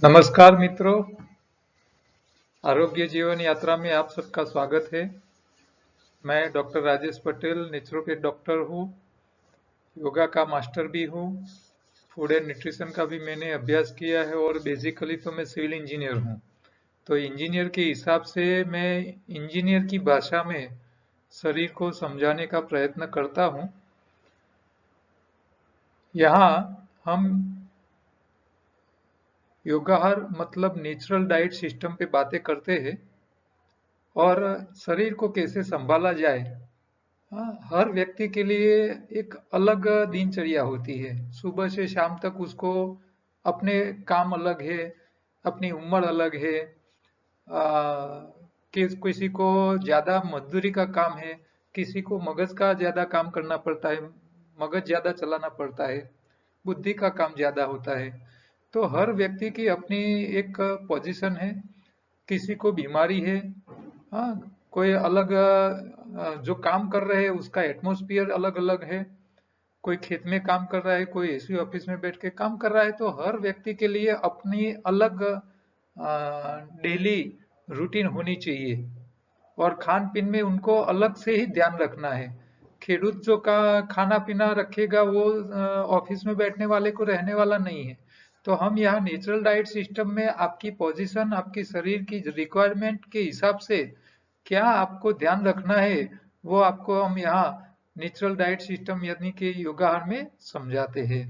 नमस्कार मित्रों, आरोग्य जीवन यात्रा में आप सबका स्वागत है। मैं doctor Rajesh Patel naturopath doctor हूँ, योगा का मास्टर भी हूँ, फूड एंड न्यूट्रिशन का भी मैंने अभ्यास किया है और बेसिकली तो मैं सिविल इंजीनियर हूँ। तो इंजीनियर के हिसाब से मैं इंजीनियर की भाषा में शरीर को समझाने का प्रयत्न करता हूँ। यहाँ हम योगाहार मतलब नेचुरल डाइट सिस्टम पे बातें करते हैं और शरीर को कैसे संभाला जाए। हाँ, हर व्यक्ति के लिए एक अलग दिनचर्या होती है। सुबह से शाम तक उसको अपने काम अलग है, अपनी उम्र अलग है। किसी को ज्यादा मजदूरी का काम है, किसी को मगज का ज्यादा काम करना पड़ता है, मगज ज्यादा चलाना पड़ता है, बुद्धि का काम ज्यादा होता है। तो हर व्यक्ति की अपनी एक पोजीशन है। किसी को बीमारी है, हाँ, कोई अलग जो काम कर रहे हैं उसका एटमॉस्फेयर अलग अलग है। कोई खेत में काम कर रहा है, कोई एसी ऑफिस में बैठ के काम कर रहा है। तो हर व्यक्ति के लिए अपनी अलग डेली रूटीन होनी चाहिए और खान पीन में उनको अलग से ही ध्यान रखना है। खेडूत जो का खाना पीना रखेगा वो ऑफिस में बैठने वाले को रहने वाला नहीं है। तो हम यहाँ नेचुरल डाइट सिस्टम में आपकी पोजीशन, आपकी शरीर की रिक्वायरमेंट के हिसाब से क्या आपको ध्यान रखना है, वो आपको हम यहाँ नेचुरल डाइट सिस्टम यानी कि योगाहार में समझाते हैं।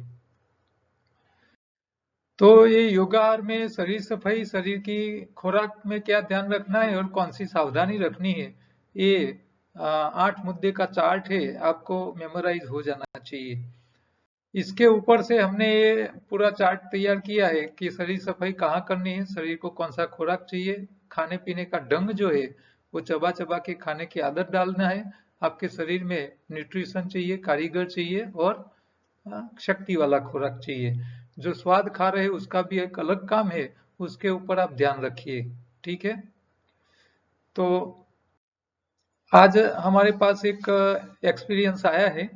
तो ये योगाहार में शरीर सफाई, शरीर की खुराक में क्या ध्यान रखना है और कौन सी सावधानी रखनी है, ये 8 मुद्दे का चार्ट है, आपको मेमोराइज हो जाना चाहिए। इसके ऊपर से हमने ये पूरा चार्ट तैयार किया है कि शरीर सफाई कहाँ करनी है, शरीर को कौन सा खुराक चाहिए, खाने पीने का ढंग जो है वो चबा चबा के खाने की आदत डालना है। आपके शरीर में न्यूट्रिशन चाहिए, कारीगर चाहिए और शक्ति वाला खुराक चाहिए। जो स्वाद खा रहे हैं उसका भी एक अलग काम है, उसके ऊपर आप ध्यान रखिए। ठीक है। तो आज हमारे पास एक एक्सपीरियंस आया है।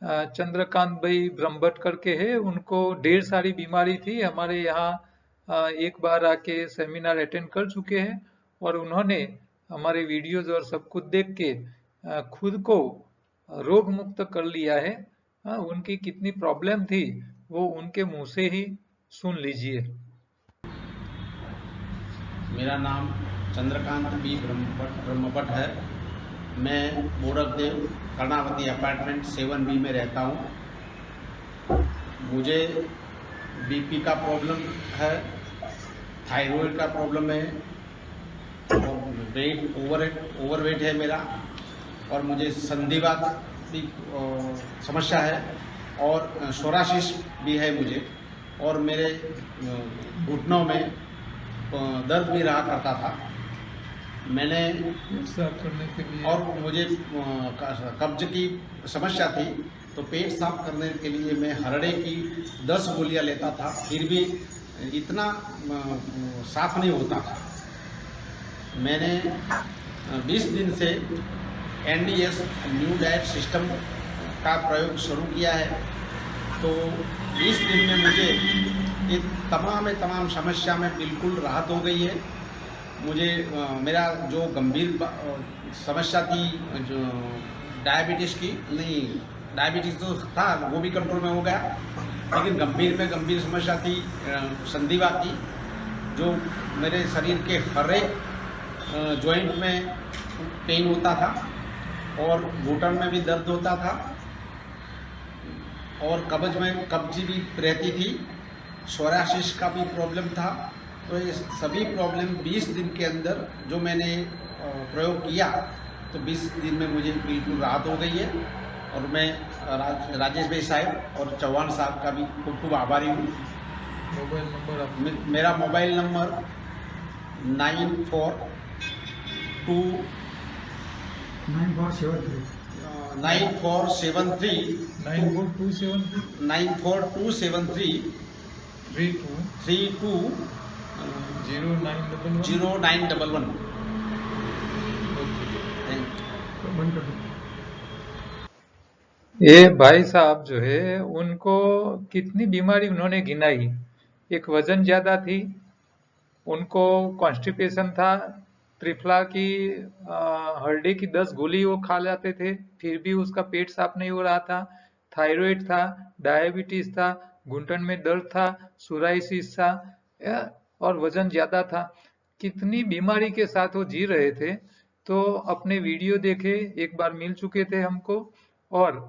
चंद्रकांत भाई ब्रह्मभट्ट करके है, उनको ढेर सारी बीमारी थी। हमारे यहाँ एक बार आके सेमिनार अटेंड कर चुके हैं और उन्होंने हमारे वीडियोज और सब कुछ देख के खुद को रोग मुक्त कर लिया है। उनकी कितनी प्रॉब्लम थी वो उनके मुंह से ही सुन लीजिए। मेरा नाम चंद्रकांत बी ब्रह्मभट्ट है। मैं मोरकदेव कर्णावती अपार्टमेंट 7B में रहता हूँ। मुझे बीपी का प्रॉब्लम है, थायराइड का प्रॉब्लम है और ओवरवेट है मेरा, और मुझे संधिवात की समस्या है और सोरासिस भी है मुझे, और मेरे घुटनों में दर्द भी रहा करता था। मैंने साफ करने के लिए और मुझे कब्ज की समस्या थी, तो पेट साफ करने के लिए मैं हरड़े की 10 गोलियां लेता था, फिर भी इतना साफ नहीं होता था। मैंने 20 दिन से NDS न्यू डाइट सिस्टम का प्रयोग शुरू किया है। तो 20 दिन में मुझे ये तमाम समस्या में बिल्कुल राहत हो गई है। मुझे मेरा जो गंभीर समस्या थी, जो डायबिटीज़ की, नहीं डायबिटीज़ तो था वो भी कंट्रोल में हो गया, लेकिन गंभीर समस्या थी संधिवात की, जो मेरे शरीर के हर एक जॉइंट में पेन होता था और घुटन में भी दर्द होता था और कब्ज भी रहती थी, सोरासिस का भी प्रॉब्लम था। तो ये सभी प्रॉब्लम 20 दिन के अंदर जो मैंने प्रयोग किया, तो 20 दिन में मुझे बिल्कुल राहत हो गई है। और मैं राजेश भाई साहब और चौहान साहब का भी खूब खूब आभारी हूँ। मोबाइल नंबर आप मेरा मोबाइल नंबर 94 9473 94 32 0911। ये भाई साहब जो है उनको कितनी बीमारी उन्होंने गिनाई। एक वजन ज्यादा थी, उनको कॉन्स्टिपेशन था, त्रिफला की हरडे की 10 गोली वो खा जाते थे, फिर भी उसका पेट साफ नहीं हो रहा था। थायराइड था, डायबिटीज था, घुटन में दर्द था, सोराइसिस था, और वजन ज्यादा था। कितनी बीमारी के साथ वो जी रहे थे। तो अपने वीडियो देखे, एक बार मिल चुके थे हमको, और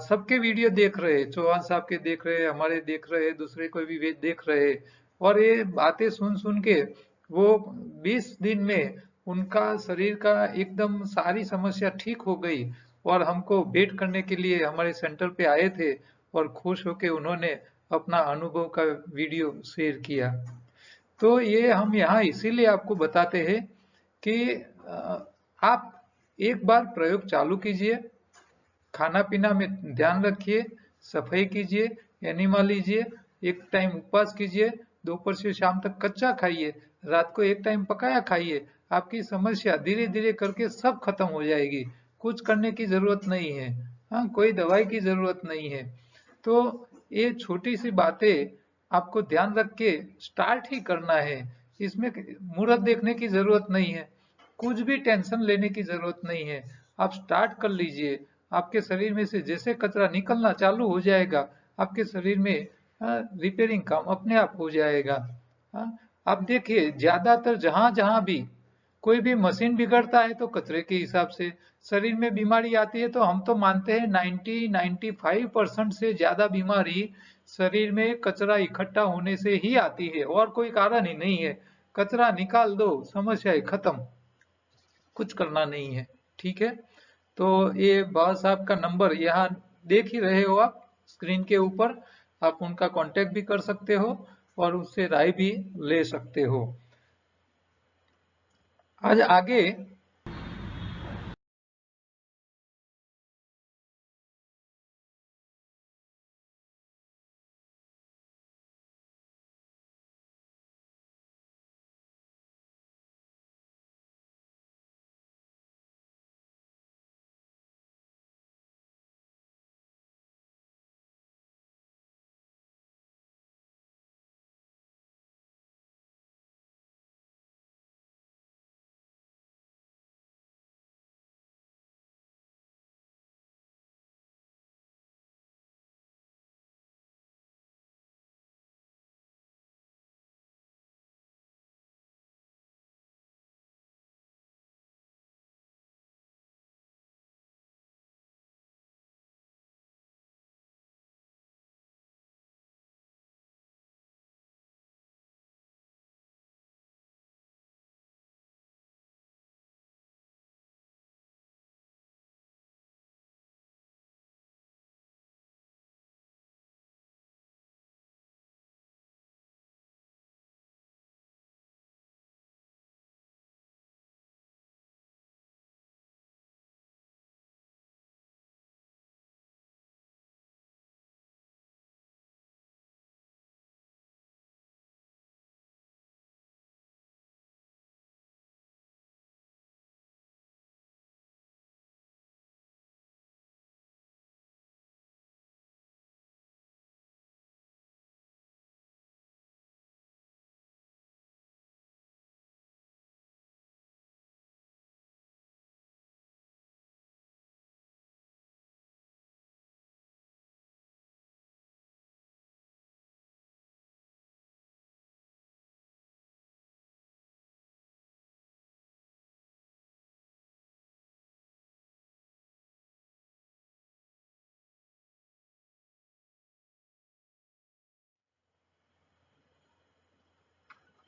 सबके वीडियो देख रहे, चौहान साहब के देख रहे, हमारे देख रहे, दूसरे कोई भी देख रहे, और ये बातें सुन सुन के वो 20 दिन में उनका शरीर का एकदम सारी समस्या ठीक हो गई, और हमको भेंट करने के लिए हमारे सेंटर पे आए थे, और खुश होके उन्होंने अपना अनुभव का वीडियो शेयर किया। तो ये हम यहाँ इसीलिए आपको बताते हैं कि आप एक बार प्रयोग चालू कीजिए, खाना पीना में ध्यान रखिए, सफाई कीजिए, एनिमा लीजिए, एक टाइम उपवास कीजिए, दोपहर से शाम तक कच्चा खाइए, रात को एक टाइम पकाया खाइए। आपकी समस्या धीरे धीरे करके सब खत्म हो जाएगी। कुछ करने की जरूरत नहीं है, हाँ, कोई दवाई की जरूरत नहीं है। तो ये छोटी सी बातें आपको ध्यान रख के स्टार्ट ही करना है। इसमें मुहूर्त देखने की जरूरत नहीं है, कुछ भी टेंशन लेने की जरूरत नहीं है। आप स्टार्ट कर लीजिए, आपके शरीर में से जैसे कचरा निकलना चालू हो जाएगा, आपके शरीर में रिपेयरिंग काम अपने आप हो जाएगा। हाँ, आप देखिए ज्यादातर जहां जहां भी कोई भी मशीन बिगड़ता है तो कचरे के हिसाब से, शरीर में बीमारी आती है तो हम तो मानते हैं 90-95% से ज्यादा बीमारी शरीर में कचरा इकट्ठा होने से ही आती है, और कोई कारण ही नहीं है। कचरा निकाल दो, समस्या खत्म, कुछ करना नहीं है। ठीक है, तो ये बाबा साहब का नंबर यहाँ देख ही रहे हो आप स्क्रीन के ऊपर, आप उनका कांटेक्ट भी कर सकते हो और उससे राय भी ले सकते हो। आज आगे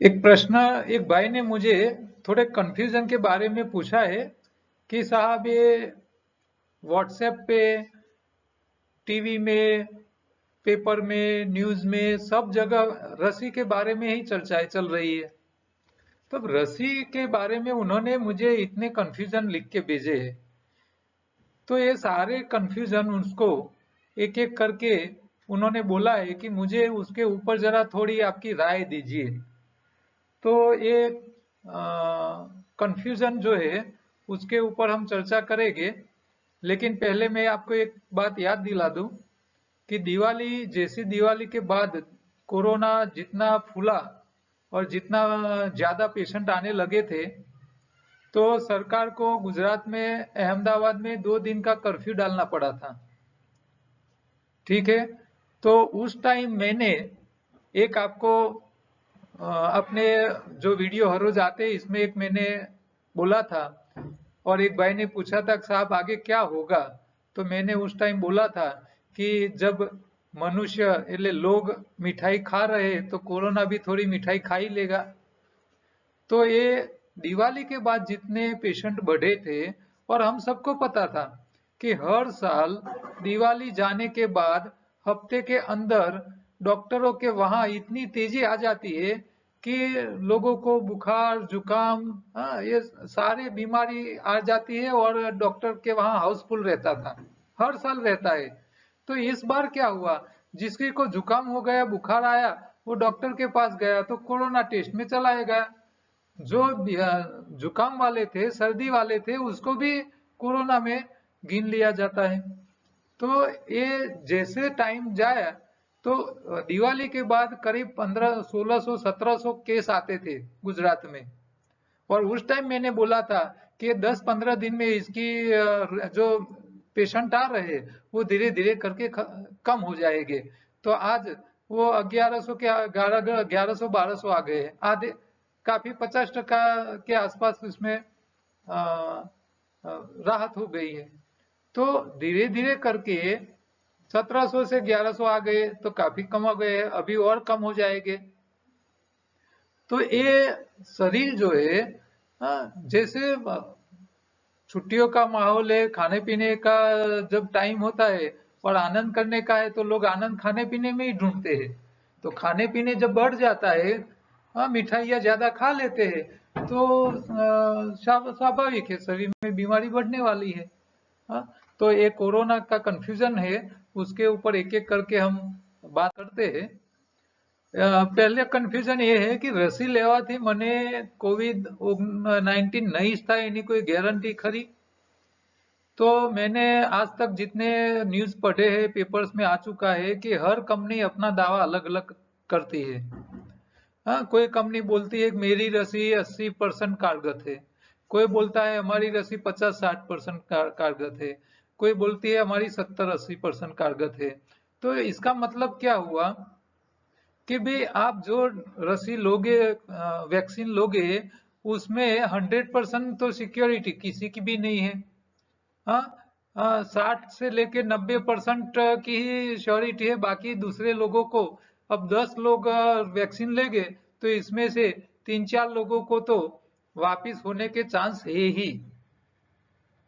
एक प्रश्न, एक भाई ने मुझे थोड़े कंफ्यूजन के बारे में पूछा है कि साहब ये व्हाट्सएप पे, टीवी में, पेपर में, न्यूज में सब जगह रस्सी के बारे में ही चर्चाएं चल रही है। तब रस्सी के बारे में उन्होंने मुझे इतने कंफ्यूजन लिख के भेजे हैं, तो ये सारे कंफ्यूजन उसको एक एक करके उन्होंने बोला है कि मुझे उसके ऊपर जरा थोड़ी आपकी राय दीजिए। तो ये कंफ्यूजन जो है उसके ऊपर हम चर्चा करेंगे, लेकिन पहले मैं आपको एक बात याद दिला दूं कि दिवाली जैसी दिवाली के बाद कोरोना जितना फूला, और जितना ज्यादा पेशेंट आने लगे थे, तो सरकार को गुजरात में, अहमदाबाद में 2 दिन का कर्फ्यू डालना पड़ा था। ठीक है, तो उस टाइम मैंने एक आपको अपने जो वीडियो हर रोज आते हैं इसमें एक मैंने बोला था, और एक भाई ने पूछा था साहब आगे क्या होगा, तो मैंने उस टाइम बोला था कि जब मनुष्य એટલે लोग मिठाई खा रहे तो कोरोना भी थोड़ी मिठाई खा ही लेगा। तो ये दिवाली के बाद जितने पेशेंट बढ़े थे, और हम सबको पता था कि हर साल दिवाली जाने के बाद हफ्ते के अंदर डॉक्टरों के वहां इतनी तेजी आ जाती है कि लोगों को बुखार जुकाम, ये सारी बीमारी आ जाती है, और डॉक्टर के वहां हाउसफुल रहता था, हर साल रहता है। तो इस बार क्या हुआ, जिसकी को जुकाम हो गया, बुखार आया, वो डॉक्टर के पास गया तो कोरोना टेस्ट में चला गया। जो जुकाम वाले थे, सर्दी वाले थे, उसको भी कोरोना में गिन लिया जाता है। तो ये जैसे टाइम जाए, तो दिवाली के बाद करीब 1500, 1600, 1700 केस आते थे गुजरात में, और उस टाइम मैंने बोला था कि 10-15 दिन में इसकी जो पेशेंट आ रहे वो धीरे धीरे करके कम हो जाएंगे। तो आज वो 1100 के 1100 1200 आ गए, आधे काफी 50% के आसपास इसमें राहत हो गई है। तो धीरे धीरे करके 1700 से 1100 आ गए तो काफी कम हो गए, अभी और कम हो जाएंगे। तो ये शरीर जो है, जैसे छुट्टियों का माहौल है, खाने पीने का जब टाइम होता है और आनंद करने का है, तो लोग आनंद खाने पीने में ही ढूंढते हैं। तो खाने पीने जब बढ़ जाता है, मिठाइयाँ ज्यादा खा लेते हैं, तो स्वाभाविक है शरीर में बीमारी बढ़ने वाली है। तो ये कोरोना का कंफ्यूजन है, उसके ऊपर एक एक करके हम बात करते हैं। पहले કન્ફ્યુઝન એ है कि રસી લેવાથી મને COVID-19 नहीं था એની कोई गारंटी खरी। तो मैंने आज तक जितने न्यूज पढ़े हैं, पेपर्स में आ चुका है कि हर कंपनी अपना दावा अलग अलग करती है। हाँ, कोई कंपनी बोलती है कि मेरी रसी 80% कारगर है, कोई बोलता है हमारी रसी 50-60% कारगर है, कोई बोलती है हमारी 70-80% कारगर है। तो इसका मतलब क्या हुआ कि भाई आप जो रसी लोगे, वैक्सीन लोगे, उसमें 100% तो सिक्योरिटी किसी की भी नहीं है। हाँ, 60 से लेके 90% की ही श्योरिटी है, बाकी दूसरे लोगों को। अब 10 लोग वैक्सीन लेंगे तो इसमें से 3-4 लोगों को तो वापिस होने के चांस है ही।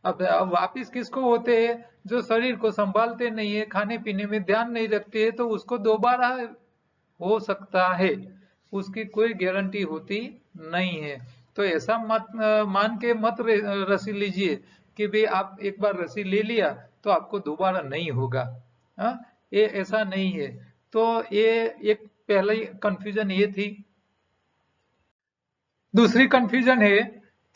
अब वापिस किसको होते हैं, जो शरीर को संभालते नहीं है, खाने पीने में ध्यान नहीं रखते हैं, तो उसको दोबारा हो सकता है, उसकी कोई गारंटी होती नहीं है। तो ऐसा मत मान के मत रसी लीजिए कि भाई आप एक बार रसी ले लिया तो आपको दोबारा नहीं होगा। ये ऐसा नहीं है। तो ये एक पहले कंफ्यूजन ये थी। दूसरी कंफ्यूजन है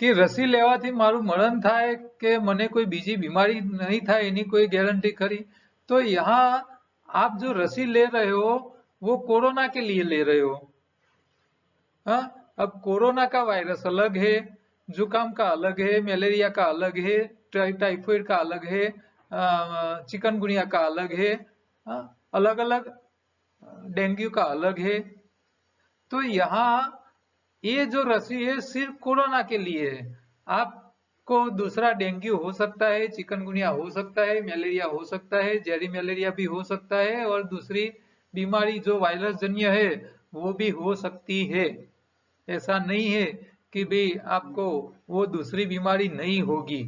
कि रसी लेवाથી મારું મરણ થાય કે મને કોઈ બીજી બીમારી नहीं થાય એની कोई गारंटी खरी। तो यहाँ आप जो रसी ले रहे हो वो कोरोना के लिए ले रहे हो। हाँ, अब कोरोना का वायरस अलग है, जुकाम का अलग है, मलेरिया का अलग है, टाइफाइड का अलग है, चिकनगुनिया का अलग है, अलग अलग, डेंगू का अलग है। तो यहाँ ये जो रसी है सिर्फ कोरोना के लिए है। आपको दूसरा डेंगू हो सकता है, चिकनगुनिया हो सकता है, मलेरिया हो सकता है, जेरी मलेरिया भी हो सकता है, और दूसरी बीमारी जो वायरस जन्य है वो भी हो सकती है। ऐसा नहीं है कि भाई आपको वो दूसरी बीमारी नहीं होगी।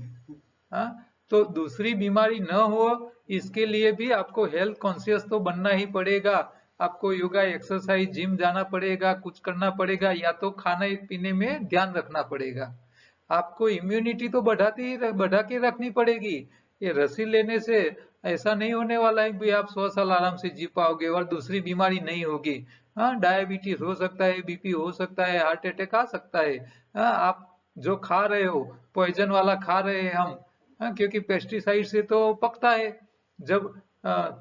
तो दूसरी बीमारी न हो इसके लिए भी आपको हेल्थ कॉन्शियस तो बनना ही पड़ेगा। आपको योगा, एक्सरसाइज, जिम जाना पड़ेगा, कुछ करना पड़ेगा, या तो खाने पीने में ध्यान रखना पड़ेगा। आपको इम्यूनिटी तो बढ़ा के रखनी पड़ेगी। ये रसी लेने से ऐसा नहीं होने वाला है कि आप 100 साल आराम से जी पाओगे और दूसरी बीमारी नहीं होगी। हाँ, डायबिटीज हो सकता है, बीपी हो सकता है, हार्ट अटैक आ सकता है। हाँ, आप जो खा रहे हो पॉइजन वाला खा रहे हैं हम, क्योंकि पेस्टिसाइड से तो पकता है। जब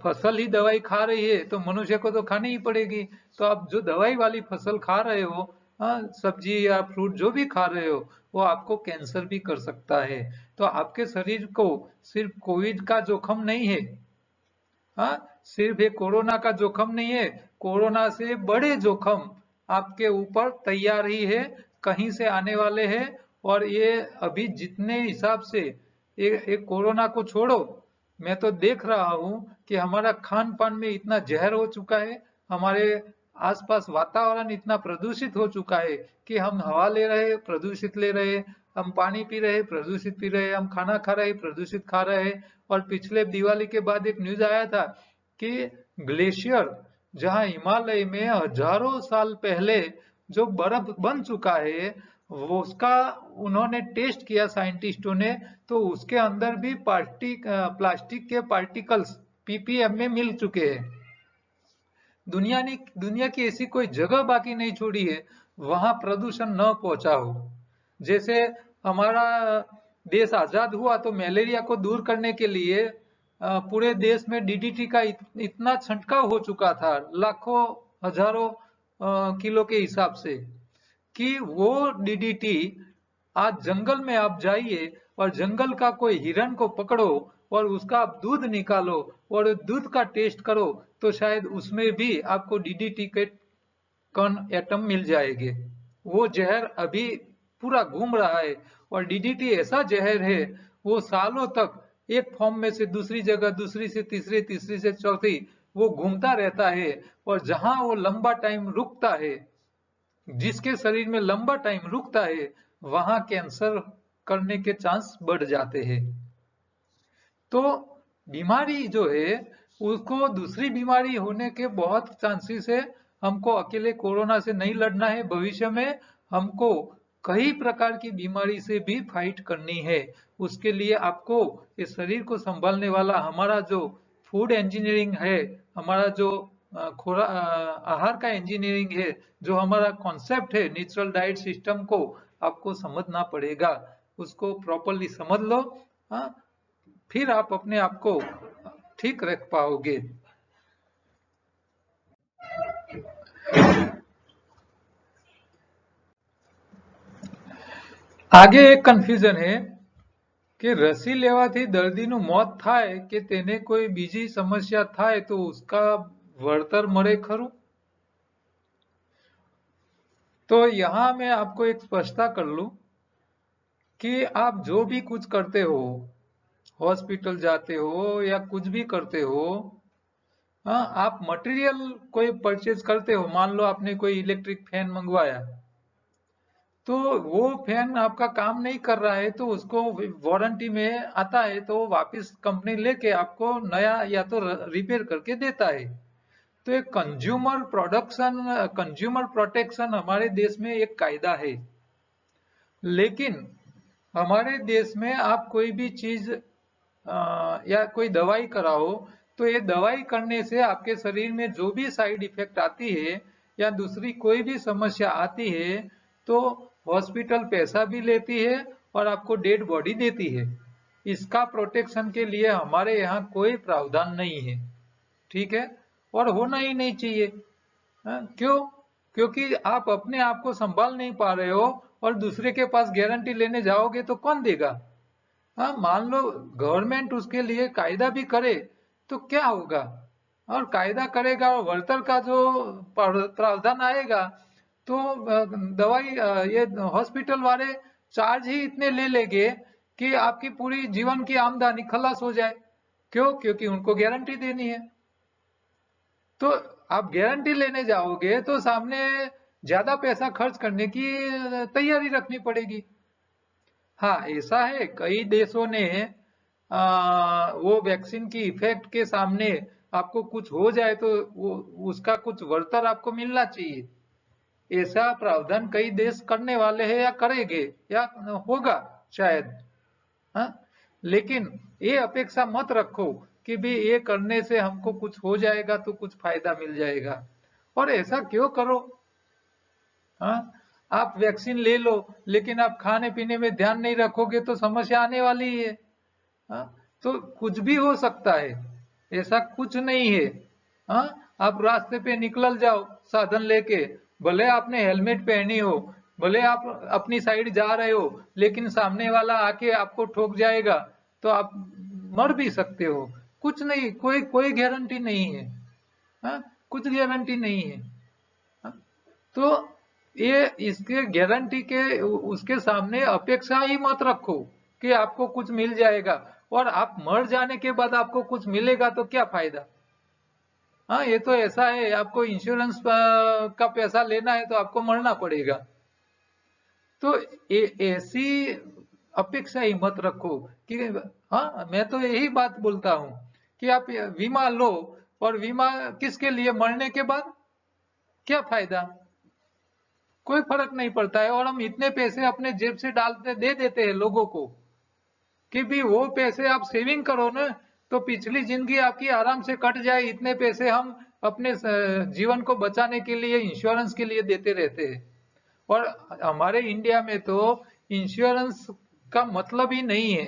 फसल ही दवाई खा रही है तो मनुष्य को तो खानी ही पड़ेगी। तो आप जो दवाई वाली फसल खा रहे हो हाँ, सब्जी या फ्रूट जो भी खा रहे हो वो आपको कैंसर भी कर सकता है। तो आपके शरीर को सिर्फ कोविड का जोखम नहीं है, हाँ, सिर्फ ये कोरोना का जोखम नहीं है, कोरोना से बड़े जोखम आपके ऊपर तैयार ही है, कहीं से आने वाले हैं। और ये अभी जितने हिसाब से ये कोरोना को छोड़ो, मैं तो देख रहा हूँ कि हमारा खान पान में इतना जहर हो चुका है, हमारे आसपास वातावरण इतना प्रदूषित हो चुका है कि हम हवा ले रहे प्रदूषित ले रहे, हम पानी पी रहे प्रदूषित पी रहे, हम खाना खा रहे प्रदूषित खा रहे। और पिछले दिवाली के बाद एक न्यूज आया था कि ग्लेशियर, जहां हिमालय में हजारों साल पहले जो बर्फ बन चुका है, वो उसका उन्होंने टेस्ट किया साइंटिस्टों ने, तो उसके अंदर भी प्लास्टिक के पार्टिकल्स पीपीएम में मिल चुके हैं। दुनिया की ऐसी कोई जगह बाकी नहीं छोड़ी है वहां प्रदूषण न पहुंचा हो। जैसे हमारा देश आजाद हुआ तो मलेरिया को दूर करने के लिए पूरे देश में डीडीटी का इतना छंटकाव हो चुका था, लाखों हजारों किलो के हिसाब से, कि वो डीडीटी आज जंगल में आप जाइए और जंगल का कोई हिरण को पकड़ो और उसका आप दूध निकालो और दूध का टेस्ट करो, तो शायद उसमें भी आपको डीडीटी के कण एटम मिल जाएंगे। वो जहर अभी पूरा घूम रहा है। और डीडीटी ऐसा जहर है, वो सालों तक एक फॉर्म में से दूसरी जगह, दूसरी से तीसरी, तीसरी से चौथी, वो घूमता रहता है। और जहां वो लंबा टाइम रुकता है, जिसके शरीर में लंबा टाइम रुकता है, वहां कैंसर करने के चांस बढ़ जाते हैं। तो बीमारी जो है उसको दूसरी बीमारी होने के बहुत चांसेस है। हमको अकेले कोरोना से नहीं लड़ना है, भविष्य में हमको कई प्रकार की बीमारी से भी फाइट करनी है। उसके लिए आपको इस शरीर को संभालने वाला हमारा जो फूड इंजीनियरिंग है, हमारा जो आहार का इंजीनियरिंग है, जो हमारा कॉन्सेप्ट है नेचुरल डाइट सिस्टम को, आपको समझना पड़ेगा। उसको प्रॉपरली समझ लो, हाँ, फिर आप अपने आप को ठीक रख पाओगे। आगे एक कन्फ्यूजन है કે રસી લેવાથી દર્દીનું મોત થાય કે તેને કોઈ બીજી સમસ્યા થાય તો उसका વળતર મળે ખરું? तो यहाँ मैं आपको एक स्पष्टता कर लूं कि आप जो भी कुछ करते हो, हॉस्पिटल जाते हो या कुछ भी करते हो, हाँ, आप मटेरियल कोई परचेज करते हो, मान लो आपने कोई इलेक्ट्रिक फैन मंगवाया, तो वो फैन आपका काम नहीं कर रहा है तो उसको वारंटी में आता है तो वापस कंपनी लेके आपको नया या तो रिपेयर करके देता है। तो एक कंज्यूमर प्रोटेक्शन हमारे देश में एक कायदा है। लेकिन हमारे देश में आप कोई भी चीज या कोई दवाई कराओ, तो ये दवाई करने से आपके शरीर में जो भी साइड इफेक्ट आती है या दूसरी कोई भी समस्या आती है, तो हॉस्पिटल पैसा भी लेती है और आपको डेड बॉडी देती है। इसका प्रोटेक्शन के लिए हमारे यहाँ कोई प्रावधान नहीं है, ठीक है, और होना ही नहीं चाहिए। क्यों? क्योंकि आप अपने आप को संभाल नहीं पा रहे हो और दूसरे के पास गारंटी लेने जाओगे तो कौन देगा? हाँ, मान लो गवर्नमेंट उसके लिए कायदा भी करे तो क्या होगा? और कायदा करेगा और वर्तर का जो प्रावधान आएगा तो दवाई ये हॉस्पिटल वाले चार्ज ही इतने ले लेंगे कि आपकी पूरी जीवन की आमदनी खलास हो जाए। क्यों? क्योंकि उनको गारंटी देनी है। तो आप गारंटी लेने जाओगे तो सामने ज्यादा पैसा खर्च करने की तैयारी रखनी पड़ेगी। हाँ, ऐसा है, कई देशों ने वो वैक्सीन की इफेक्ट के सामने आपको कुछ हो जाए तो वो उसका कुछ वળતર आपको मिलना चाहिए, ऐसा प्रावधान कई देश करने वाले हैं या करेंगे या होगा शायद। हाँ, लेकिन ये अपेक्षा मत रखो कि भी ये करने से हमको कुछ हो जाएगा तो कुछ फायदा मिल जाएगा। और ऐसा क्यों करो? हाँ, आप वैक्सीन ले लो लेकिन आप खाने पीने में ध्यान नहीं रखोगे तो समस्या आने वाली ही है। हाँ, तो कुछ भी हो सकता है, ऐसा कुछ नहीं है। हाँ, आप रास्ते पे निकल जाओ साधन लेके भले आपने हेलमेट पहनी हो, भले आप अपनी साइड जा रहे हो, लेकिन सामने वाला आके आपको ठोक जाएगा तो आप मर भी सकते हो। कुछ नहीं, कोई कोई गारंटी नहीं है। हाँ, कुछ गारंटी नहीं है। हाँ, तो ये इसके गारंटी के उसके सामने अपेक्षा ही मत रखो कि आपको कुछ मिल जाएगा, और आप मर जाने के बाद आपको कुछ मिलेगा तो क्या फायदा। हाँ, ये तो ऐसा है, आपको इंश्योरेंस का पैसा लेना है तो आपको मरना पड़ेगा। तो ऐसी अपेक्षा ही मत रखो कि, हाँ, मैं तो यही बात बोलता हूँ कि आप बीमा लो, और बीमा किसके लिए, मरने के बाद क्या फायदा, कोई फर्क नहीं पड़ता है। और हम इतने पैसे अपने जेब से डालते दे देते हैं लोगों को कि भी वो पैसे आप सेविंग करो ना, तो पिछली जिंदगी आपकी आराम से कट जाए, इतने पैसे हम अपने जीवन को बचाने के लिए इंश्योरेंस के लिए देते रहते हैं। और हमारे इंडिया में तो इंश्योरेंस का मतलब ही नहीं है।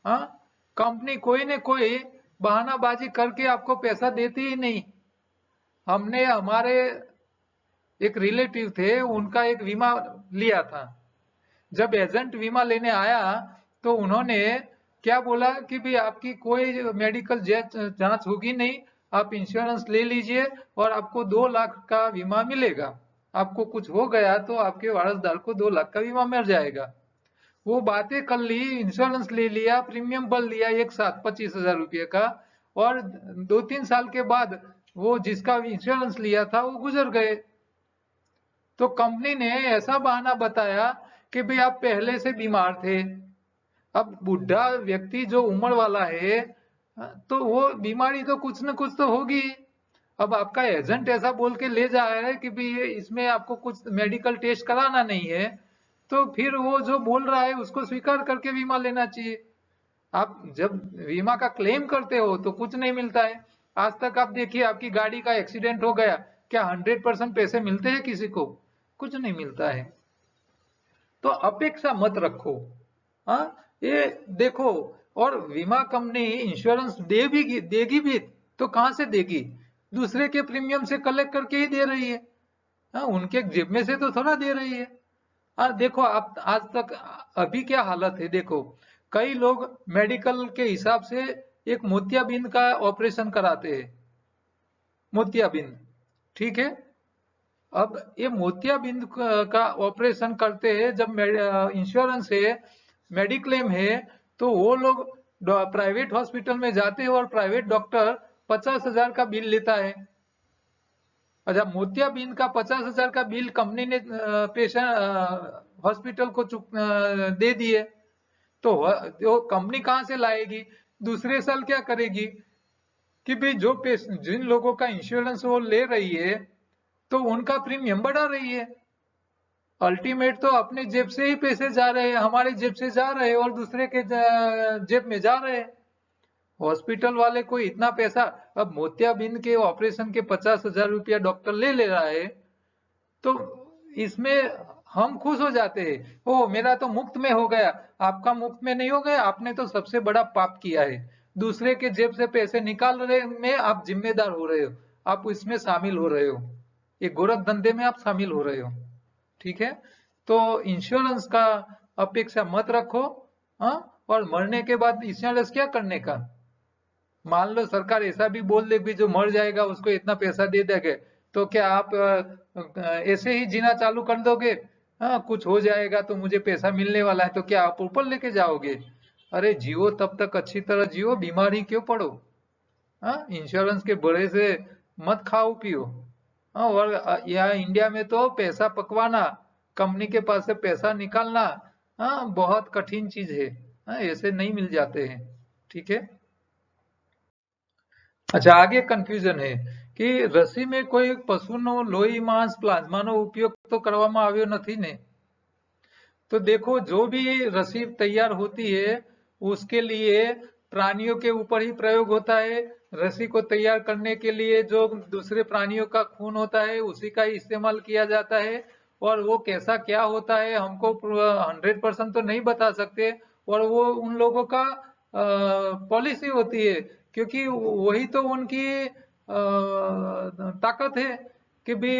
हाँ, कंपनी कोई न कोई बहानाबाजी करके आपको पैसा देती ही नहीं। हमने हमारे एक रिलेटिव थे, उनका एक बीमा लिया था। जब एजेंट बीमा लेने आया तो उन्होंने क्या बोला कि भाई आपकी कोई मेडिकल जांच होगी नहीं, आप इंश्योरेंस ले लीजिए और आपको 2 लाख का बीमा मिलेगा। आपको कुछ हो गया तो आपके वारसदार को 2 लाख का बीमा मिल जाएगा। वो बातें कर ली, इंश्योरेंस ले लिया, प्रीमियम भर लिया एक साथ 25,000 रुपये का, और 2-3 साल के बाद वो जिसका इंश्योरेंस लिया था वो गुजर गए। तो कंपनी ने ऐसा बहाना बताया कि भाई आप पहले से बीमार थे। अब बुढ़ा व्यक्ति जो उम्र वाला है, तो वो बीमारी तो कुछ न कुछ तो होगी। अब आपका एजेंट ऐसा बोल के ले जा रहा है कि भाई ये इसमें आपको कुछ मेडिकल टेस्ट कराना नहीं है, तो फिर वो जो बोल रहा है उसको स्वीकार करके बीमा लेना चाहिए। आप जब बीमा का क्लेम करते हो तो कुछ नहीं मिलता है। आज तक आप देखिए, आपकी गाड़ी का एक्सीडेंट हो गया, क्या 100% पैसे मिलते हैं किसी को? कुछ नहीं मिलता है। तो अपेक्षा मत रखो। हाँ, ये देखो, और बीमा कंपनी इंश्योरेंस देगी भी तो कहां से देगी? दूसरे के प्रीमियम से कलेक्ट करके ही दे रही है। हाँ, उनके जेब में से तो थोड़ा दे रही है। हाँ, देखो आप आज तक, अभी क्या हालत है देखो, कई लोग मेडिकल के हिसाब से एक मोतियाबिंद का ऑपरेशन कराते हैं। मोतियाबिंद, ठीक है। अब ये मोतियाबिंद का ऑपरेशन करते हैं, जब इंश्योरेंस है, मेडिक्लेम है, तो वो लोग प्राइवेट हॉस्पिटल में जाते हैं और प्राइवेट डॉक्टर 50,000 का बिल लेता है। अच्छा, मोतियाबिंद का 50,000 का बिल कंपनी ने पेशेंट हॉस्पिटल को दे दिए, तो वो कंपनी कहां से लाएगी? दूसरे साल क्या करेगी कि भाई जो जिन लोगों का इंश्योरेंस वो ले रही है, तो उनका प्रीमियम बढ़ा रही है। अल्टीमेट तो अपने जेब से ही पैसे जा रहे हैं, हमारे जेब से जा रहे हैं और दूसरे के जेब में जा रहे हैं। हॉस्पिटल वाले को इतना पैसा, अब मोतियाबिंद के ऑपरेशन के 50,000 रुपया डॉक्टर ले ले रहा है, तो इसमें हम खुश हो जाते हैं, ओ मेरा तो मुफ्त में हो गया। आपका मुफ्त में नहीं हो गया, आपने तो सबसे बड़ा पाप किया है। दूसरे के जेब से पैसे निकाल रहे में आप जिम्मेदार हो रहे हो, आप इसमें शामिल हो रहे हो, ये गोरख धंधे में आप शामिल हो रहे हो। ठीक है, तो इंश्योरेंस का अपेक्षा मत रखो। हाँ, और मरने के बाद इंश्योरेंस क्या करने का? मान लो सरकार ऐसा भी बोल दे कि जो मर जाएगा उसको इतना पैसा दे देंगे, तो क्या आप ऐसे ही जीना चालू कर दोगे? हाँ, कुछ हो जाएगा तो मुझे पैसा मिलने वाला है, तो क्या आप ऊपर लेके जाओगे? अरे जियो, तब तक अच्छी तरह जियो, बीमारी क्यों पड़ो। हाँ, इंश्योरेंस के बड़े से मत खाओ पियो। हाँ, और यहाँ इंडिया में तो पैसा पकवाना, कंपनी के पास से पैसा निकालना, हाँ, बहुत कठिन चीज है। हाँ, ऐसे नहीं मिल जाते हैं। ठीक है। अच्छा, आगे कंफ्यूजन है कि રસી में કોઈ પશુનો લોહી માંસ પ્લાઝમાનો ઉપયોગ તો કરવામાં આવ્યો નથી ને? तो देखो, जो भी रसी तैयार होती है उसके लिए प्राणियों के ऊपर ही प्रयोग होता है। रसी को तैयार करने के लिए जो दूसरे प्राणियों का खून होता है उसी का ही इस्तेमाल किया जाता है। और वो कैसा क्या होता है हमको 100% तो नहीं बता सकते, और वो उन लोगों का पॉलिसी होती है, क्योंकि वही तो उनकी ताकत है कि भी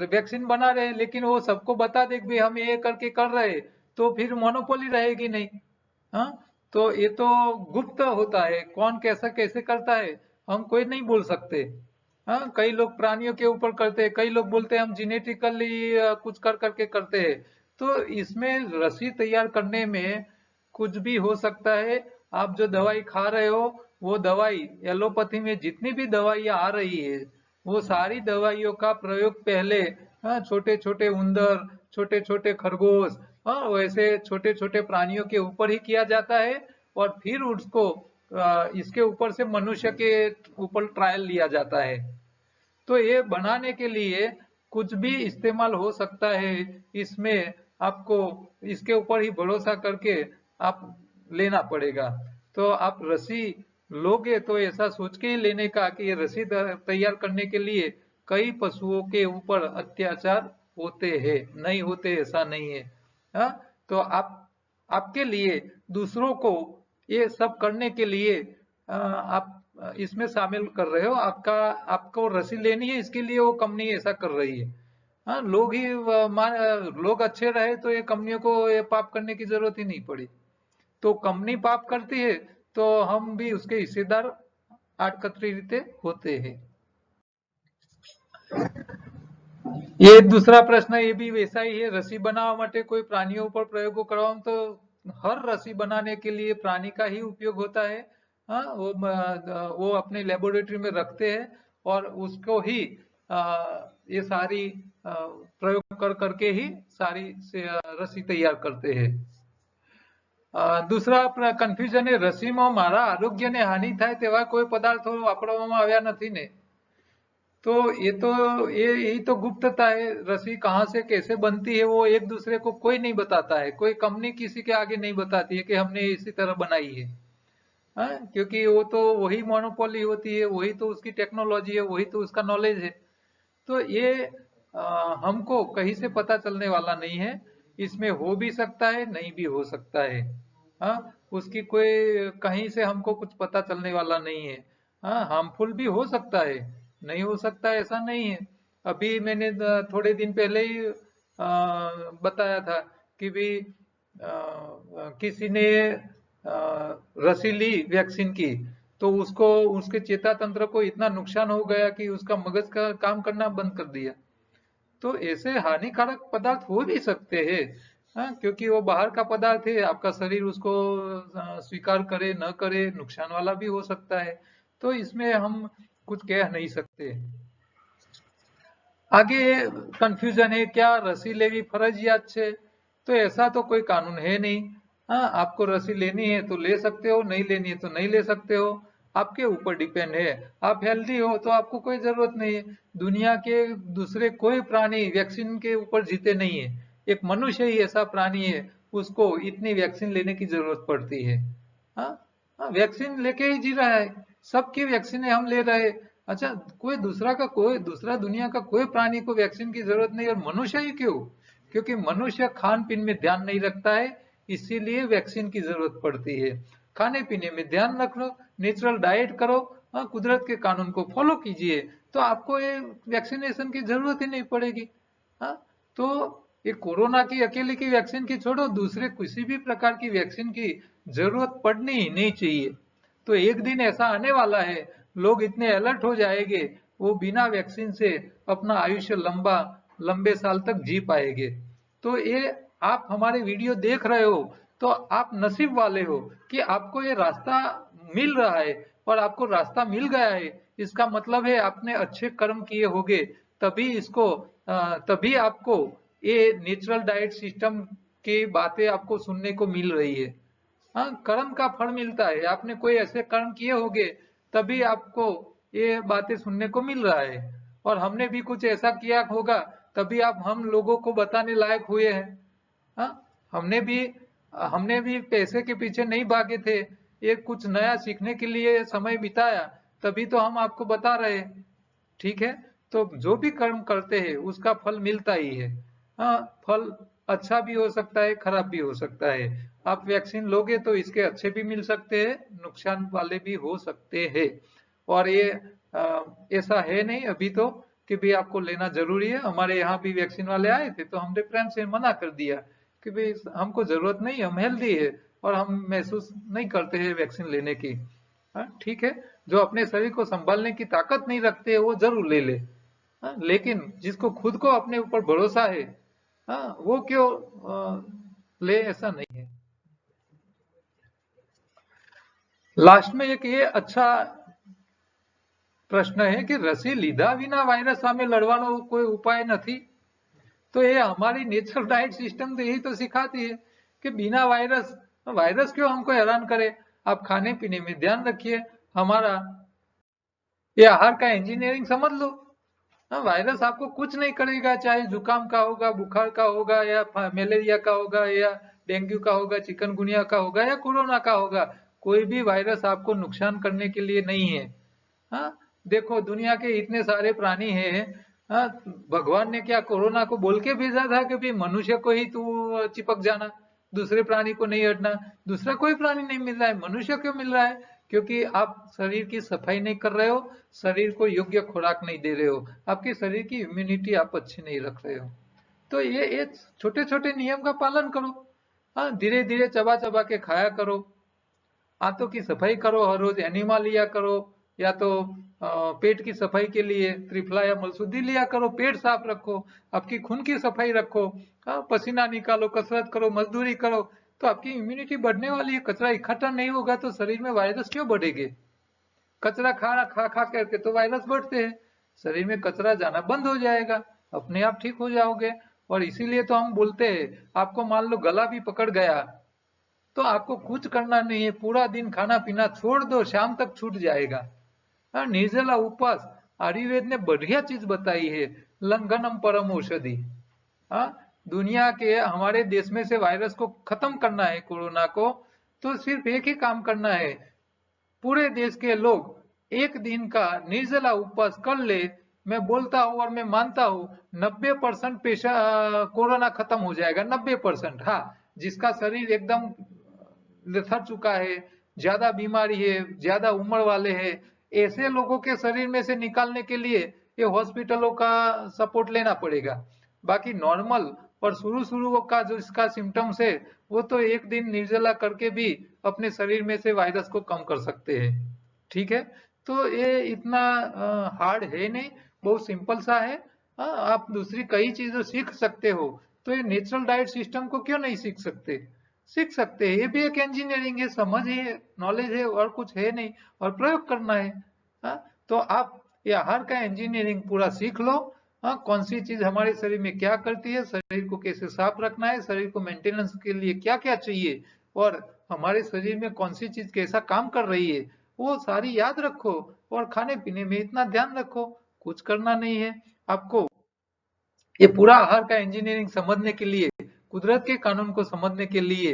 वैक्सीन बना रहे हैं, लेकिन वो सबको बता दे कि भाई हम ये करके कर रहे हैं, तो फिर मोनोपोली रहेगी नहीं। हाँ, तो ये तो गुप्त होता है, कौन कैसा कैसे करता है हम कोई नहीं बोल सकते। हाँ, कई लोग प्राणियों के ऊपर करते हैं, कई लोग बोलते हैं हम जिनेटिकली कुछ कर करके करते हैं। तो इसमें रसी तैयार करने में कुछ भी हो सकता है। आप जो दवाई खा रहे हो, वो दवाई एलोपैथी में जितनी भी दवाइयाँ आ रही है, वो सारी दवाइयों का प्रयोग पहले छोटे छोटे उंदर, छोटे छोटे खरगोश, वैसे छोटे छोटे प्राणियों के ऊपर ही किया जाता है, और फिर उसको इसके ऊपर से मनुष्य के ऊपर ट्रायल लिया जाता है। तो ये बनाने के लिए कुछ भी इस्तेमाल हो सकता है। इसमें आपको इसके ऊपर ही भरोसा करके आप लेना पड़ेगा। तो आप रस्सी लोगे तो ऐसा सोच के ही लेने का कि ये रस्सी तैयार करने के लिए कई पशुओं के ऊपर अत्याचार होते हैं, नहीं होते ऐसा नहीं है। हाँ, तो आपके लिए दूसरों को ये सब करने के लिए आप इसमें शामिल कर रहे हो, आपको रसी लेनी है, इसके लिए वो कंपनी ऐसा कर रही है। हाँ, लोग ही लोग अच्छे रहे तो ये कंपनियों को ये पाप करने की जरूरत ही नहीं पड़ी। तो कंपनी पाप करती है तो हम भी उसके हिस्सेदार आटकतरी रीते होते हैं। ये दूसरा प्रश्न ये भी वैसा ही है, रसी बनावा માટે कोई प्राणियों पर प्रयोगों करवाओ तो हर रसी बनाने के लिए प्राणी का ही उपयोग होता है। हाँ, वो अपने लेबोरेटरी में रखते हैं और उसको ही ये सारी प्रयोग कर करके ही सारी रसी तैयार करते हैं। दूसरा કન્ફ્યુઝન એ રસીમાં મારા આરોગ્યને હાનિ થાય તેવા કોઈ પદાર્થો વાપરવામાં આવ્યા નથી ને? तो यही तो गुप्तता है। रसी कहाँ से कैसे बनती है वो एक दूसरे को कोई नहीं बताता है, कोई कंपनी किसी के आगे नहीं बताती है कि हमने इसी तरह बनाई है। हाँ, क्योंकि वो तो वही मोनोपोली होती है, वही तो उसकी टेक्नोलॉजी है, वही तो उसका नॉलेज है। तो ये हमको कहीं से पता चलने वाला नहीं है। इसमें हो भी सकता है, नहीं भी हो सकता है। हाँ, उसकी कोई कहीं से हमको कुछ पता चलने वाला नहीं है। हाँ, हार्मफुल भी हो सकता है, नहीं हो सकता है ऐसा नहीं है। अभी मैंने थोड़े दिन पहले ही बताया था कि भी किसी ने रसी ली वैक्सीन की, तो उसको उसके चेता तंत्र को इतना नुकसान हो गया कि उसका मगज का काम करना बंद कर दिया। तो ऐसे हानिकारक पदार्थ हो भी सकते हैं। हाँ, क्योंकि वो बाहर का पदार्थ है, आपका शरीर उसको स्वीकार करे न करे, नुकसान वाला भी हो सकता है। तो इसमें हम कुछ कह नहीं सकते। आगे कंफ्यूजन है, क्या रसी लेवी फरजियात है? तो ऐसा तो कोई कानून है नहीं। हाँ, आपको रसी लेनी है तो ले सकते हो, नहीं लेनी है तो नहीं ले सकते हो, आपके ऊपर डिपेंड है। आप हेल्दी हो तो आपको कोई जरूरत नहीं है। दुनिया के दूसरे कोई प्राणी वैक्सीन के ऊपर जीते नहीं है, एक मनुष्य ही ऐसा प्राणी है उसको इतनी वैक्सीन लेने की जरूरत पड़ती है। हाँ, हाँ, वैक्सीन लेके ही जी रहा है, सबकी वैक्सीन हम ले रहे हैं। अच्छा, कोई दूसरा दुनिया का कोई प्राणी को वैक्सीन की जरूरत नहीं, और मनुष्य ही क्यों? क्योंकि मनुष्य खान पीन में ध्यान नहीं रखता है, इसीलिए वैक्सीन की जरूरत पड़ती है। खाने पीने में ध्यान रखो, नेचुरल डाइट करो, हाँ, कुदरत के कानून को फॉलो कीजिए, तो आपको ये वैक्सीनेशन की जरूरत ही नहीं पड़ेगी। हाँ, तो ये कोरोना की अकेले की वैक्सीन की छोड़ो, दूसरे किसी भी प्रकार की वैक्सीन की जरूरत पड़नी ही नहीं चाहिए। तो एक दिन ऐसा आने वाला है, लोग इतने अलर्ट हो जाएंगे, वो बिना वैक्सीन से अपना आयुष्य लंबे साल तक जी पाएंगे। तो ये आप हमारे वीडियो देख रहे हो तो आप नसीब वाले हो कि आपको ये रास्ता मिल रहा है, और आपको रास्ता मिल गया है, इसका मतलब है आपने अच्छे कर्म किए होंगे, तभी आपको ये नेचुरल डाइट सिस्टम की बातें आपको सुनने को मिल रही है। हाँ, कर्म का फल मिलता है, आपने कोई ऐसे कर्म किए होंगे तभी आपको ये बातें सुनने को मिल रहा है, और हमने भी कुछ ऐसा किया होगा तभी आप हम लोगों को बताने लायक हुए हैं। हाँ, हमने भी पैसे के पीछे नहीं भागे थे, ये कुछ नया सीखने के लिए समय बिताया, तभी तो हम आपको बता रहे हैं। ठीक है, तो जो भी कर्म करते हैं उसका फल मिलता ही है। हाँ, फल अच्छा भी हो सकता है, खराब भी हो सकता है। आप वैक्सीन लोगे तो इसके अच्छे भी मिल सकते हैं, नुकसान वाले भी हो सकते हैं। और ये ऐसा है नहीं अभी तो कि भाई आपको लेना जरूरी है। हमारे यहाँ भी वैक्सीन वाले आए थे तो हमने प्रेम से मना कर दिया कि भाई हमको जरूरत नहीं है, हम हेल्दी है और हम महसूस नहीं करते हैं वैक्सीन लेने की। हाँ, ठीक है, जो अपने शरीर को संभालने की ताकत नहीं रखते हैं वो जरूर ले ले। हाँ, लेकिन जिसको खुद को अपने ऊपर भरोसा है, हाँ, वो क्यों ले, ऐसा नहीं है। लास्ट में एक ये अच्छा પ્રશ્ન है कि રસી લીધા વિના વાયરસ સામે લડવાનો કોઈ ઉપાય નથી? तो ये हमारी नेचुरल डाइट सिस्टम तो यही तो सिखाती है कि बिना वायरस, वायरस क्यों हमको हैरान करे। आप खाने पीने में ध्यान रखिए, हमारा ये आहार का इंजीनियरिंग समझ लो। हाँ, वायरस आपको कुछ नहीं करेगा, चाहे जुकाम का होगा, बुखार का होगा, या मलेरिया का होगा, या डेंगू का होगा, चिकनगुनिया का होगा, या कोरोना का होगा। कोई भी वायरस आपको नुकसान करने के लिए नहीं है। हाँ, देखो दुनिया के इतने सारे प्राणी हैं। हाँ, भगवान ने क्या कोरोना को बोल के भेजा था कि भाई मनुष्य को ही तू चिपक जाना, दूसरे प्राणी को नहीं हटना। दूसरा कोई प्राणी नहीं मिल रहा है, मनुष्य क्यों मिल रहा है? क्योंकि आप शरीर की सफाई नहीं कर रहे हो, शरीर को योग्य खुराक नहीं दे रहे हो, आपके शरीर की इम्यूनिटी आप अच्छी नहीं रख रहे हो। तो ये छोटे छोटे नियम का पालन करो। हाँ, धीरे धीरे चबा चबा के खाया करो, आंतों की सफाई करो, हर रोज एनिमा लिया करो, या तो पेट की सफाई के लिए त्रिफला या मलसूदी लिया करो, पेट साफ रखो, आपकी खून की सफाई रखो। हाँ, पसीना निकालो, कसरत करो, मजदूरी करो, तो आपकी इम्यूनिटी बढ़ने वाली है। कचरा इकट्ठा नहीं होगा तो शरीर में वायरस क्यों बढ़ेंगे? कचरा खा खा खा करके तो वायरस बढ़ते हैं। शरीर में कचरा जाना बंद हो जाएगा, अपने आप ठीक हो जाओगे। और इसीलिए तो हम बोलते हैं, आपको मान लो गला भी पकड़ गया तो आपको कुछ करना नहीं है, पूरा दिन खाना पीना छोड़ दो, शाम तक छूट जाएगा। हाँ, निर्जला उपवास आयुर्वेद ने बढ़िया चीज बताई है, लंघनम परम औषधि। हाँ, दुनिया के हमारे देश में से वायरस को खत्म करना है, कोरोना को, तो सिर्फ एक ही काम करना है, पूरे देश के लोग एक दिन का निर्जला उपवास कर ले। मैं बोलता हूँ और मैं मानता हूँ 90% पेशा कोरोना खत्म हो जाएगा, 90%। हाँ, जिसका शरीर एकदम लथड़ चुका है, ज्यादा बीमारी है, ज्यादा उम्र वाले हैं, ऐसे लोगों के शरीर में से निकालने के लिए ये हॉस्पिटलों का सपोर्ट लेना पड़ेगा। बाकी नॉर्मल और शुरू शुरू का जो इसका सिम्टम्स है, वो तो एक दिन निर्जला करके भी अपने शरीर में से वायरस को कम कर सकते हैं। ठीक है, तो ये इतना हार्ड है नहीं, बहुत सिंपल सा है। आप दूसरी कई चीजें सीख सकते हो, तो ये नेचुरल डाइट सिस्टम को क्यों नहीं सीख सकते? सीख सकते हैं, ये भी एक इंजीनियरिंग है, समझ है, नॉलेज है, और कुछ है नहीं, और प्रयोग करना है। हाँ, तो आप ये आहार का इंजीनियरिंग पूरा सीख लो। हाँ, कौन सी चीज हमारे शरीर में क्या करती है, शरीर को कैसे साफ रखना है, शरीर को मेंटेनेंस के लिए क्या क्या चाहिए, और हमारे शरीर में कौन सी चीज कैसा काम कर रही है, वो सारी याद रखो। और खाने पीने में इतना ध्यान रखो, कुछ करना नहीं है आपको। ये पूरा आहार का इंजीनियरिंग समझने के लिए, कुदरत के कानून को समझने के लिए,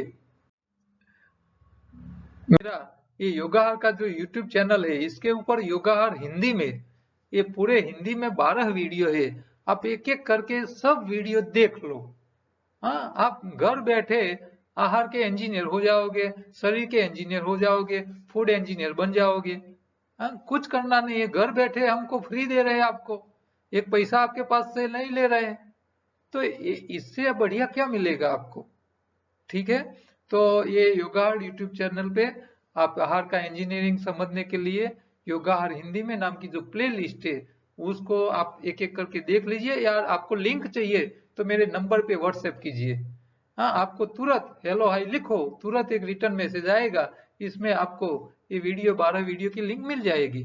मेरा ये योगाहार का जो YouTube चैनल है, इसके ऊपर योगाहार हिंदी में, ये पूरे हिंदी में 12 वीडियो है। आप एक एक करके सब वीडियो देख लो। हाँ, आप घर बैठे आहार के इंजीनियर हो जाओगे, शरीर के इंजीनियर हो जाओगे, फूड इंजीनियर बन जाओगे। हाँ, कुछ करना नहीं है, घर बैठे हमको फ्री दे रहे हैं, आपको एक पैसा आपके पास से नहीं ले रहे हैं, तो इससे बढ़िया क्या मिलेगा आपको? ठीक है, तो ये योगाहार यूट्यूब चैनल पे आप आहार का इंजीनियरिंग समझने के लिए योगाहार हिंदी में नाम की जो प्ले लिस्ट है, उसको आप एक एक करके देख लीजिए। या आपको लिंक चाहिए तो मेरे नंबर पे व्हाट्सएप कीजिए। हाँ, आपको तुरंत हेलो हाई लिखो, तुरंत एक रिटर्न मैसेज आएगा, इसमें आपको ये वीडियो 12 वीडियो की लिंक मिल जाएगी।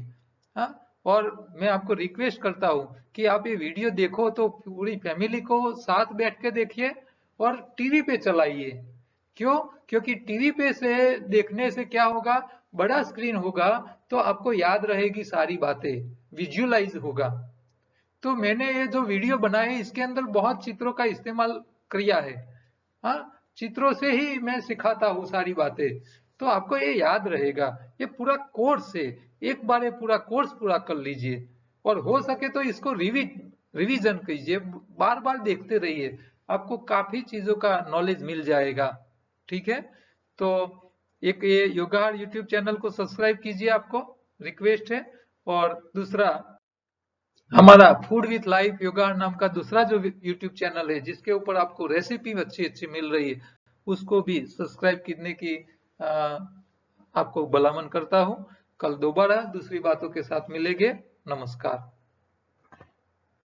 हाँ, और मैं आपको रिक्वेस्ट करता हूँ कि आप ये वीडियो देखो तो पूरी फैमिली को साथ बैठ के देखिए, और टीवी पे चलाइए। क्यों? क्योंकि टीवी पे से देखने से क्या होगा, बड़ा स्क्रीन होगा तो आपको याद रहेगी सारी बातें, विजुअलाइज होगा। तो मैंने ये जो वीडियो बनाए इसके अंदर बहुत चित्रों का इस्तेमाल किया है। हाँ, चित्रों से ही मैं सिखाता हूँ सारी बातें, तो आपको ये याद रहेगा। ये पूरा कोर्स है, एक बार ये पूरा कोर्स पूरा कर लीजिए, और हो सके तो इसको रिवीजन कीजिए, बार बार देखते रहिए, आपको काफी चीजों का नॉलेज मिल जाएगा। ठीक है, तो एक ये योगाहार यूट्यूब चैनल को सब्सक्राइब कीजिए, आपको रिक्वेस्ट है। और दूसरा, हमारा फूड विथ लाइफ योगा नाम का दूसरा जो यूट्यूब चैनल है, जिसके ऊपर आपको रेसिपी अच्छी अच्छी मिल रही है, उसको भी सब्सक्राइब करने की आपको भलामन करता हूँ। कल दोबारा दूसरी बातों के साथ मिलेंगे। नमस्कार।